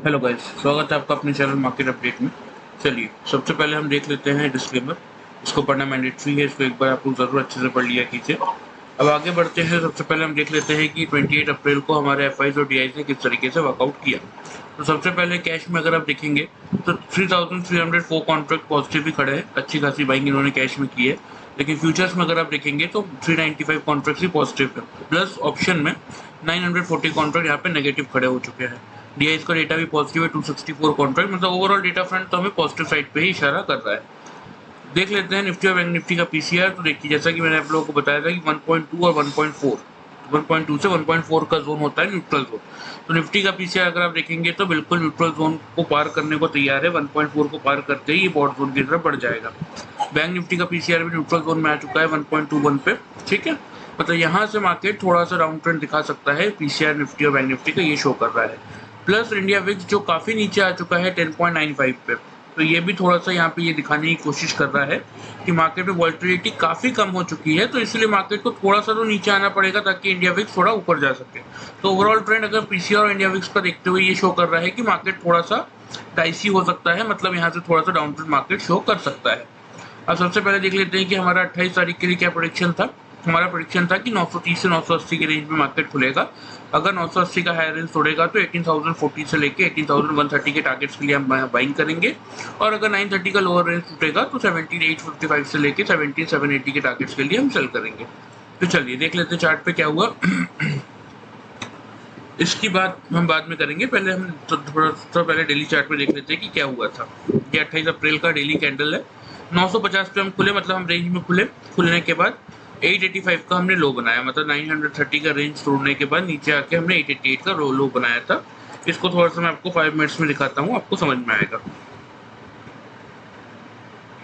Hello guys, स्वागत है आपका अपने चैनल मार्केट अपडेट में। चलिए, सबसे पहले हम देख लेते हैं डिस्क्लेमर। इसको पढ़ना मैंडेटरी है, इसको एक बार आप लोग ज़रूर अच्छे से पढ़ लिया कीजिए। अब आगे बढ़ते हैं। सबसे पहले हम देख लेते हैं कि 28 अप्रैल को हमारे एफआईज और डीआईज ने किस तरीके से वर्कआउट किया। तो सबसे पहले कैश में अगर आप देखेंगे तो 3304 कॉन्ट्रैक्ट पॉजिटिव ही खड़े हैं, अच्छी खासी बाइंग इन्होंने कैश में की है। लेकिन फ्यूचर्स में अगर आप देखेंगे तो 395 कॉन्ट्रैक्ट ही पॉजिटिव है, प्लस ऑप्शन में 940 कॉन्ट्रैक्ट यहाँ पे नेगेटिव खड़े हो चुके हैं। डीआईज का डेटा भी पॉजिटिव है, 264 कॉन्ट्रैक्ट, मतलब ओवरऑल डेटा फ्रंट तो हमें पॉजिटिव साइड पे ही इशारा कर रहा है। देख लेते हैं निफ्टी और बैंक निफ्टी का पीसीआर। तो देखिए, जैसा कि मैंने आप लोगों को बताया था कि 1.2 और 1.4, 1.2 से 1.4 का जोन होता है न्यूट्रल जोन। तो निफ्टी का पीसीआर अगर आप देखेंगे तो बिल्कुल न्यूट्रल जोन को पार करने को तैयार है। 1.4 को पार करते ही ये बॉट जोन की तरफ बढ़ जाएगा। बैंक निफ्टी का पीसीआर भी न्यूट्रल जोन में आ चुका है 1.21 पे। ठीक है, मतलब यहाँ से मार्केट थोड़ा सा डाउन ट्रेंड दिखा सकता है। पीसीआर निफ्टी और बैंक निफ्टी का ये शो कर रहा है। प्लस इंडिया विक्स जो काफी नीचे आ चुका है 10.95 पे, तो ये भी थोड़ा सा यहाँ पे ये दिखाने की कोशिश कर रहा है कि मार्केट में वॉल्टिलिटी काफी कम हो चुकी है। तो इसलिए मार्केट को थोड़ा सा तो नीचे आना पड़ेगा ताकि इंडिया विक्स थोड़ा ऊपर जा सके। तो ओवरऑल ट्रेंड अगर पीसीआर और इंडिया विक्स का देखते हुए ये शो कर रहा है कि मार्केट थोड़ा सा डाइसी हो सकता है, मतलब यहाँ से थोड़ा सा डाउन ट्रेंड मार्केट शो कर सकता है। अब सबसे पहले देख लेते हैं कि हमारा 28 तारीख के लिए क्या प्रोडिक्शन था। हमारा प्रोडिक्शन था कि 930 से 980 के रेंज में मार्केट खुलेगा। अगर 980 का हाई रेंज तोड़ेगा तो 18,040 से लेके 18,130 के टारगेट्स के लिए हम बाइंग करेंगे। और अगर 930 का लोअर रेंज टूटेगा तो 17,855 से लेके 17,780 के टारगेट्स के लिए हम सेल करेंगे। तो चलिए देख लेते हैं चार्ट पे क्या हुआ। इसकी बात हम बाद में करेंगे, पहले हम थोड़ा सा पहले डेली चार्ट पे देख लेते हैं कि क्या हुआ था। ये 28 अप्रैल का डेली कैंडल है। 950 पे हम खुले, मतलब हम रेंज में खुले। खुलने के बाद 885 का हमने लो बनाया, मतलब 930 का रेंज तोड़ने के बाद नीचे आके हमने 888 का लो बनाया था। इसको थोड़ा सा मैं आपको 5 मिनट्स में दिखाता हूँ, आपको समझ में आएगा।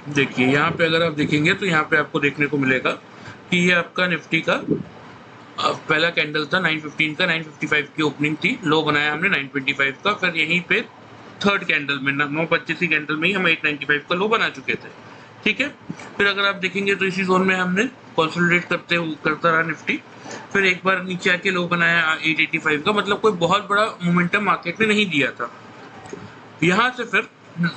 देखिए, यहाँ पे अगर आप देखेंगे तो यहाँ पे आपको देखने को मिलेगा कि ये आपका निफ्टी का पहला कैंडल था 915 का। 955 की ओपनिंग थी, लो बनाया हमने 925 का। फिर यहीं पे थर्ड कैंडल में 925 कैंडल में ही हम 895 का लो बना चुके थे। ठीक है, फिर अगर आप देखेंगे तो इसी जोन में हमने कंसोलिडेट करता रहा निफ्टी। फिर एक बार नीचे आके लो बनाया 885 का, मतलब कोई बहुत बड़ा मोमेंटम मार्केट ने नहीं दिया था। यहाँ से फिर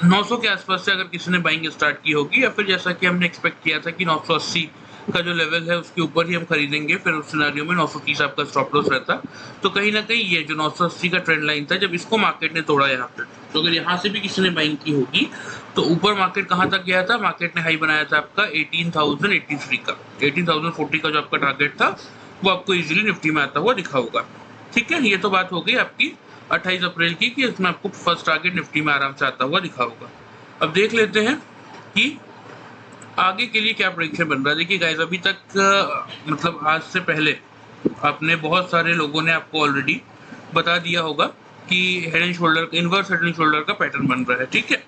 900 के आसपास से अगर किसी ने बाइंग स्टार्ट की होगी, या फिर जैसा कि हमने एक्सपेक्ट किया था कि 980 का जो लेवल है उसके ऊपर ही हम खरीदेंगे, फिर उस सिनेरियो में 930 आपका स्टॉप लॉस रहता। तो कहीं ना कहीं ये जो 980 का ट्रेंड लाइन था, जब इसको मार्केट ने तोड़ा यहाँ पे, तो अगर यहाँ से भी किसी ने बाइंग की होगी तो ऊपर मार्केट कहाँ तक गया था। मार्केट ने हाई बनाया था आपका 18,083 का। 18,040 का जो आपका टारगेट था वो आपको इजीली निफ्टी में आता हुआ दिखा होगा। ठीक है, ये तो बात हो गई आपकी 28 अप्रैल की कि इसमें आपको फर्स्ट टारगेट निफ्टी में आराम से आता हुआ दिखा होगा। अब देख लेते हैं कि आगे के लिए क्या प्रेडिक्शन बन रहा है। देखिए गाइस, अभी तक मतलब आज से पहले आपने बहुत सारे लोगों ने आपको ऑलरेडी बता दिया होगा कि head and shoulder, inverse head and shoulder का पैटर्न बन रहा है। ठीक है,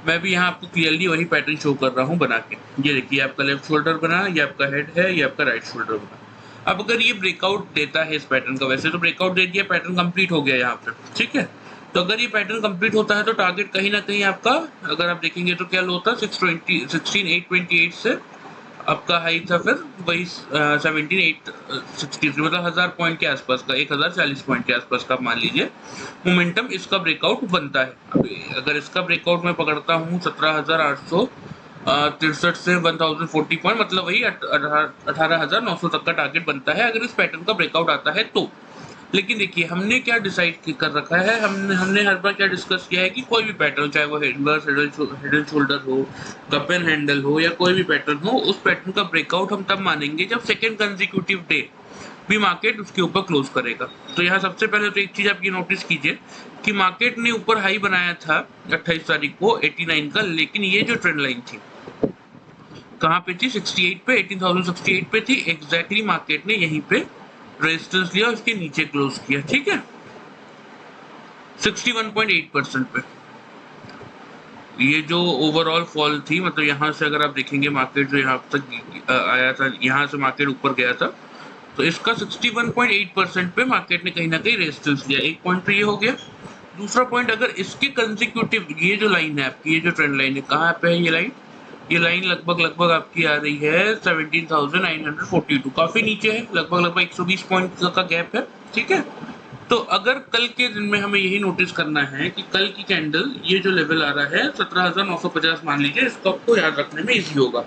मैं भी यहाँ आपको क्लियरली वही पैटर्न शो कर रहा हूँ बना के। ये देखिए, आपका लेफ्ट शोल्डर बना, ये आपका हेड है, ये आपका राइट शोल्डर बना। अब अगर ये ब्रेकआउट देता है इस पैटर्न का, वैसे तो ब्रेकआउट दे दिया, पैटर्न कंप्लीट हो गया यहाँ पे। ठीक है, तो अगर ये पैटर्न कंप्लीट होता है तो टारगेट कहीं ना कहीं आपका, अगर आप देखेंगे तो क्या लो था 16,828 से आपका हाई था फिर वही 17,863, मतलब 1000 पॉइंट के आसपास का, 1040 पॉइंट के आसपास का आप मान लीजिए मोमेंटम इसका ब्रेकआउट बनता है। अब अगर इसका ब्रेकआउट मैं पकड़ता हूँ 17,863 से 1040 पॉइंट, मतलब वही 18,900 तक का टारगेट बनता है अगर इस पैटर्न का ब्रेकआउट आता है तो। लेकिन देखिए, हमने क्या डिसाइड कर रखा है, हमने हमने हर बार क्या डिस्कस किया है कि कोई भी पैटर्न, चाहे वो इनवर्स हेड एंड शोल्डर हो, कप एंड हैंडल हो, या कोई भी पैटर्न हो, उस पैटर्न का ब्रेकआउट हम तब मानेंगे जब सेकेंड कंसेक्यूटिव डे भी मार्केट उसके ऊपर क्लोज करेगा। तो यहाँ सबसे पहले तो एक चीज आप ये नोटिस कीजिए कि मार्केट ने ऊपर हाई बनाया था 28 तारीख को 89 का, लेकिन ये जो ट्रेंड लाइन थी कहाँ पे थी, 68 पे, 18,068 पे थी एग्जैक्टली। मार्केट ने यहीं पे रेजिस्टेंस लिया, उसके नीचे क्लोज किया। ठीक है, 61.8% पे। ये जो ओवरऑल फॉल थी, मतलब यहाँ से अगर आप देखेंगे मार्केट जो यहाँ तक आया था, यहाँ से मार्केट ऊपर गया था, तो इसका 61.8% पे मार्केट ने कहीं ना कहीं रेजिस्टेंस लिया। एक पॉइंट तो ये हो गया। दूसरा पॉइंट, अगर इसके कंसेक्यूटिव ये जो लाइन है आपकी, ये जो ट्रेंड लाइन है, कहाँ पे है ये लाइन, ये लाइन लगभग आपकी आ रही है 17,942, काफी नीचे है, लगभग 120 पॉइंट का गैप है। ठीक है, तो अगर कल के दिन में हमें यही नोटिस करना है कि कल की कैंडल ये जो लेवल आ रहा है 17,950 मान लीजिए, इसको आपको याद रखने में इजी होगा।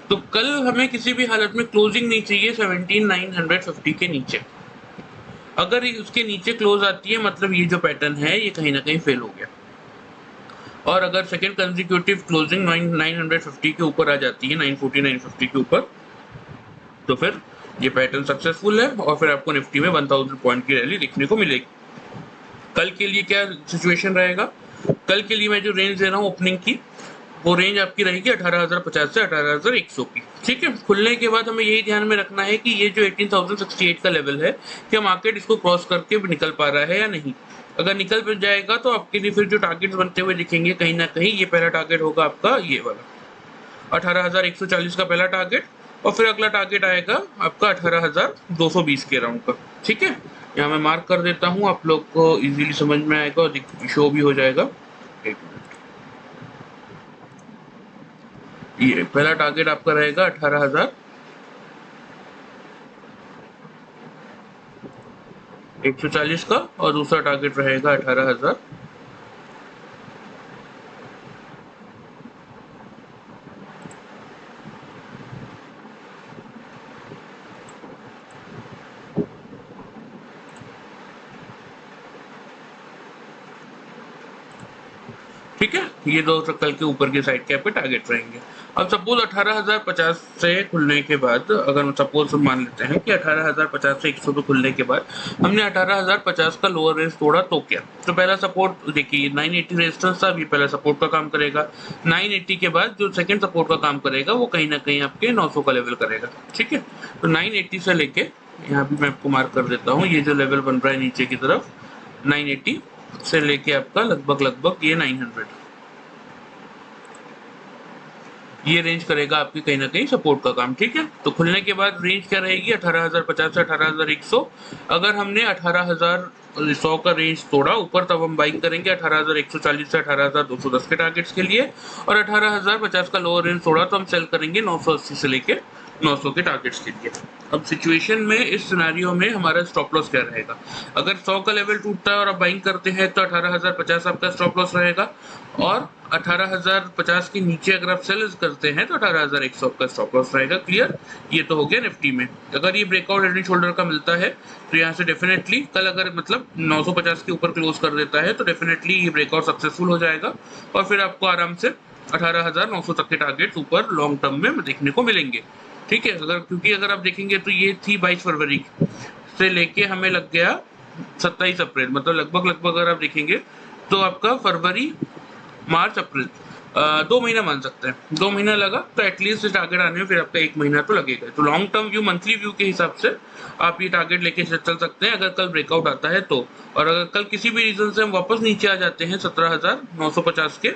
तो कल हमें किसी भी हालत में क्लोजिंग नहीं चाहिए 17,950 के नीचे। अगर उसके नीचे क्लोज आती है मतलब ये जो पैटर्न है ये कहीं ना कहीं फेल हो गया। और अगर सेकेंड कंसेक्यूटिव क्लोजिंग 950 के ऊपर आ जाती है, 940 950 के ऊपर, तो फिर ये पैटर्न सक्सेसफुल है और फिर आपको निफ्टी में 1000 पॉइंट की रैली देखने को मिलेगी। कल के लिए क्या सिचुएशन रहेगा? कल के लिए मैं जो रेंज दे रहा हूँ ओपनिंग की, वो रेंज आपकी रहेगी 18,050 से 18,100 की। ठीक है, खुलने के बाद हमें यही ध्यान में रखना है कि ये जो 18,068 का लेवल है, क्या मार्केट इसको क्रॉस करके भी निकल पा रहा है या नहीं। अगर निकल भी जाएगा तो आपके लिए फिर जो टारगेट्स बनते हुए दिखेंगे कहीं ना कहीं, ये पहला टारगेट होगा आपका ये वाला 18,140 का पहला टारगेट, और फिर अगला टारगेट आएगा आपका 18,220 के राउंड का। ठीक है, यहाँ मैं मार्क कर देता हूँ, आप लोग को इजीली समझ में आएगा और शो भी हो जाएगा। एक मिनट, ये पहला टारगेट आपका रहेगा 18,140 का, और दूसरा टारगेट रहेगा 18,000। ठीक है, ये दो कल के ऊपर के साइड के आपके टारगेट रहेंगे। अब सपोज 18,050 से खुलने के बाद, अगर सपोज मान लेते हैं कि 18,050 से 100 पे खुलने के बाद हमने 18,050 का लोअर रेंज तोड़ा तो क्या, तो पहला सपोर्ट देखिए 980 रेजिस्टेंस था, अभी पहला सपोर्ट का काम करेगा। 980 के बाद जो सेकंड सपोर्ट का काम करेगा वो कहीं ना कहीं आपके 900 का लेवल करेगा। ठीक है, तो 980 से लेके यहाँ भी मैं आपको मार्क कर देता हूँ, ये जो लेवल बन रहा है नीचे की तरफ 980 से लेके आपका लगभग ये 900, ये रेंज करेगा आपकी कहीं ना कहीं सपोर्ट का काम। ठीक है, तो खुलने के बाद रेंज क्या रहेगी 18,050 से 18,100। अगर हमने 18,100 का रेंज तोड़ा ऊपर, तब हम बाइंग करेंगे 18,140 से 18,210 के टारगेट्स के लिए, और 18,050 का लोअर रेंज तोड़ा तो हम सेल करेंगे 980 से लेके 900 के टारगेट्स के लिए। अब सिचुएशन में इस सिनेरियो में हमारा स्टॉप लॉस क्या रहेगा? अगर 100 का लेवल टूटता है और आप बाइंग करते हैं तो 18,050 आपका स्टॉप लॉस रहेगा, और 18,050 के नीचे अगर आप सेल करते हैं तो 18,100 का स्टॉप लॉस रहेगा। क्लियर? ये तो हो गया निफ्टी में। अगर ये ब्रेकआउट हेड एंड शोल्डर का मिलता है तो यहाँ से डेफिनेटली कल अगर मतलब 950 के ऊपर क्लोज कर देता है तो डेफिनेटली ये ब्रेकआउट सक्सेसफुल हो जाएगा, और फिर आपको आराम से 18,900 तक के टारगेट ऊपर लॉन्ग टर्म में देखने को मिलेंगे। ठीक है, क्योंकि अगर आप देखेंगे तो ये थी 22 फरवरी से लेके हमें लग गया 27 अप्रैल, मतलब लगभग अगर आप देखेंगे तो आपका फरवरी मार्च अप्रैल 2 महीना मान सकते हैं, 2 महीना लगा, तो एटलीस्ट टारगेट आने में फिर आपका 1 महीना तो लगेगा। तो long term view, monthly view के हिसाब से आप ये टारगेट लेके चल सकते हैं अगर कल ब्रेकआउट आता है तो। और अगर कल किसी भी रीजन से हम वापस नीचे आ जाते हैं 17,950 के,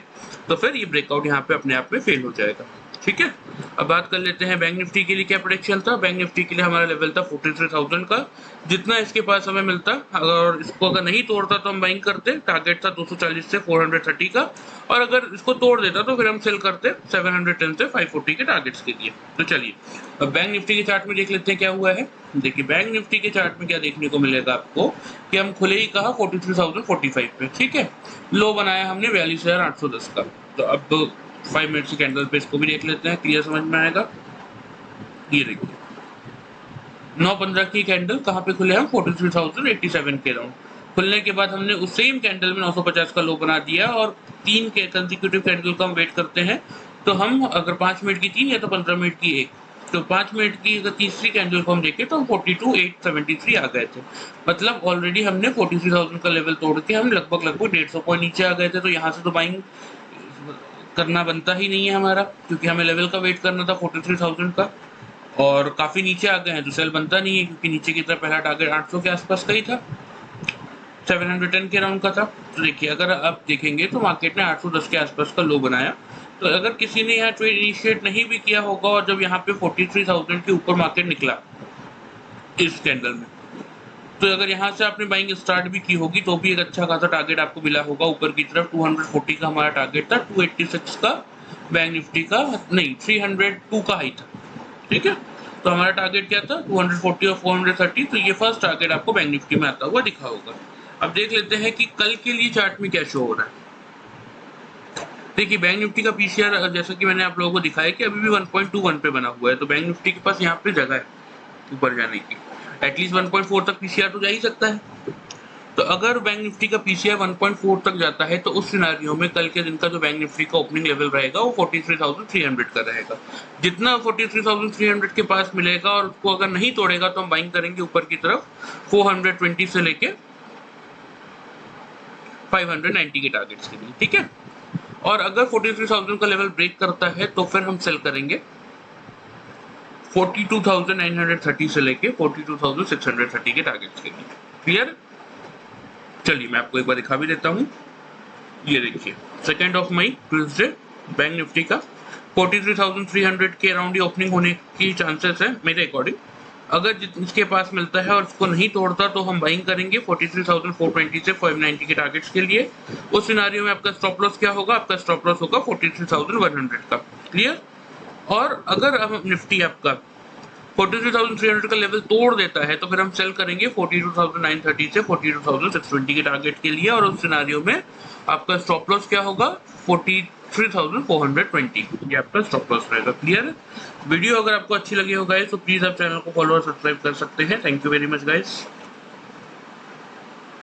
तो फिर ये ब्रेकआउट यहाँ पे अपने आप में फेल हो जाएगा। ठीक है, अब बात कर लेते हैं बैंक निफ्टी के लिए क्या प्रेडिक्शन था। बैंक निफ्टी के लिए हमारा लेवल था 43,000 का, जितना इसके पास हमें मिलता, अगर इसको अगर नहीं तोड़ता तो हम बाइंग करते, टारगेट था 240 से 430 का, और अगर इसको तोड़ देता तो फिर हम सेल करते 710 से 540 के टारगेट्स के लिए। तो चलिए अब बैंक निफ्टी के चार्ट में देख लेते हैं क्या हुआ है। देखिए बैंक निफ्टी के चार्ट में क्या देखने को मिलेगा आपको कि हम खुले ही कहा 43,045 पे। ठीक है, लो बनाया हमने 42,810 का। तो अब 5 मिनट की कैंडल पे इसको भी देख लेते हैं, क्लियर समझ में आएगा। ये देखिए 9:15 की कैंडल कहाँ पे खुले हम 43,087 के राउंड। खुलने के बाद हमने उस सेम कैंडल में 950 का लो बना दिया, और 3 के कंसेक्यूटिव कैंडल का हम वेट करते हैं। तो हम अगर 5 मिनट की 3 या तो 15 मिनट की 1, तो 5 मिनट की अगर तीसरी कैंडल को हम देखें तो हम 42,873 आ गए थे। मतलब ऑलरेडी हमने 43,000 का लेवल तोड़ के हम लगभग 150 पॉइंट नीचे आ गए थे। तो यहाँ से तो बाइंग करना बनता ही नहीं है हमारा, क्योंकि हमें लेवल का वेट करना था 43,000 का, और काफी नीचे आ गए हैं तो सेल बनता नहीं है, क्योंकि नीचे की तरफ पहला टारगेट 800 के आसपास का ही था, 710 के राउंड का था। तो देखिए अगर आप देखेंगे तो मार्केट ने 810 के आसपास का लो बनाया। तो अगर किसी ने यहाँ ट्रेड इनिशिएट नहीं भी किया होगा, और जब यहाँ पे 43,000 के ऊपर मार्केट निकला इस कैंडल में, तो अगर यहाँ से आपने बाइंग स्टार्ट भी की होगी तो भी एक अच्छा खासा टारगेट आपको मिला होगा ऊपर की तरफ। 240 का हमारा टारगेट था, 286 का बैंक निफ्टी का नहीं 302 का हाई था। ठीक है, तो हमारा टारगेट क्या था 240 और 430, तो ये फर्स्ट टारगेट आपको बैंक निफ्टी में आता हुआ दिखा होगा। अब देख लेते हैं कि कल के लिए चार्ट में क्या शो हो रहा है। देखिए बैंक निफ्टी का पीसीआर जैसा कि मैंने आप लोगों को दिखाया कि अभी भी 1.21 पे बना हुआ है, तो बैंक निफ्टी के पास यहाँ पे जगह है ऊपर जाने की, एटलीस्ट 1.4 तक पीसीआर तो जा ही सकता है। तो अगर बैंक निफ्टी का पीसीआर 1.4 तक जाता है तो उस सिनारियो में कल के दिन का जो बैंक निफ्टी का ओपनिंग लेवल रहेगा वो 43,300 का रहेगा। जितना 43,300 के पास मिलेगा और उसको अगर नहीं तोड़ेगा तो हम बाइंग करेंगे ऊपर की तरफ 420 से लेके 590 के टारगेट्स के लिए, ठीक है। और अगर 43,000 का लेवल ब्रेक करता है तो फिर हम सेल करेंगे 42,930 से लेके 42,630 के टारगेट्स के लिए। क्लियर? चलिए मैं आपको एक बार दिखा भी देता हूँ। ये देखिए 2 मई ट्यूसडे बैंक निफ्टी का 43,300 के अराउंड ही ओपनिंग होने की चांसेस है मेरे अकॉर्डिंग। अगर जिसके पास मिलता है और उसको नहीं तोड़ता तो हम बाइंग करेंगे 43,420 से 590 के टारगेट्स के लिए। उस सिनारियो में आपका स्टॉप लॉस क्या होगा? आपका स्टॉप लॉस होगा 43,100 का। क्लियर? और अगर अब निफ्टी आपका 43,300 का लेवल तोड़ देता है तो फिर हम सेल करेंगे 42,930 से 42,620 के टारगेट के लिए, और उस सिनारियो में आपका स्टॉप लॉस क्या होगा? 43,420, ये आपका स्टॉप लॉस रहेगा। क्लियर? वीडियो अगर आपको अच्छी लगी हो गाइस तो प्लीज आप चैनल को फॉलो और सब्सक्राइब कर सकते हैं। Thank you very much guys.